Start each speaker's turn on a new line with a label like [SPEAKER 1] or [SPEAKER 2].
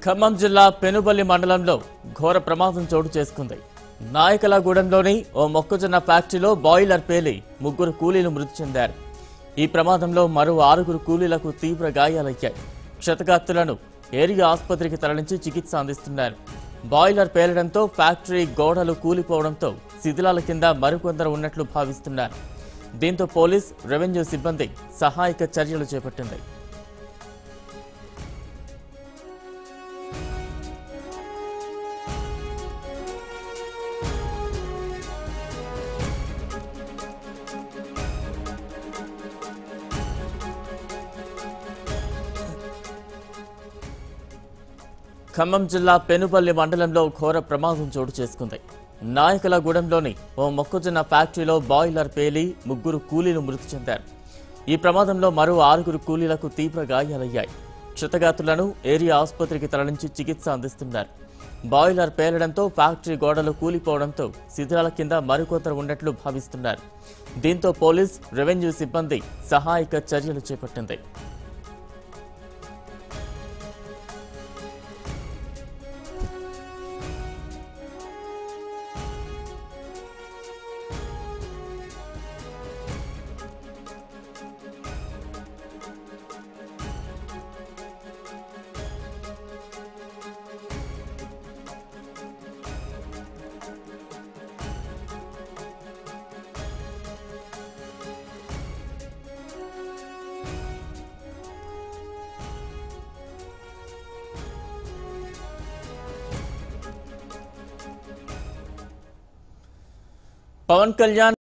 [SPEAKER 1] ఖమ్మం జిల్లా పెనుబల్లి మండలంలో ఘోర ప్రమాదం చోటు చేసుకుంది. నాయకలగూడెంలోని ఓ మొక్కజొన్న ఫ్యాక్టరీలో బాయిలర్ పేలి 3 కూలీలు మృతి చెందారు. ఈ ప్రమాదంలో మరో 6 కూలీలకు తీవ్ర గాయాలయ్యాయి. క్షతగాత్రులను ఏరియా ఆసుపత్రికి తరలించి చికిత్స అందిస్తున్నారు. బాయిలర్ పేలడంతో ఫ్యాక్టరీ గోడలు కూలిపోవడంతో శిథిలాల కింద మరికొందరు ఉన్నట్లు భావిస్తున్నారు. దీంతో పోలీస్, రెవెన్యూ సిబ్బంది సహాయక చర్యలు చేపట్టింది. ఖమ్మం జిల్లా పెనుబల్లి మండలంలో ఘోర ప్రమాదం చోటు చేసుకుంది. నాయకలగూడెంలోని ఓ మొక్కజొన్న ఫ్యాక్టరీలో బాయిలర్ పేలి 3 కూలీలు మృతి చెందారు. ఈ ప్రమాదంలో మరో 6 కూలీలకు తీవ్ర గాయాలయ్యాయి. క్షతగాత్రులను ఏరియా ఆసుపత్రికి తరలించి చికిత్స అందిస్తున్నారు. బాయిలర్ పేలడంతో ఫ్యాక్టరీ గోడలు కూలిపోవడంతో శిథిలాల కింద మరికొందరు ఉన్నట్లు భావిస్తున్నారు. దీంతో పోలీస్, రెవెన్యూ సిబ్బంది సహాయక చర్యలు చేపట్టింది. పవన్ కళ్యాణ్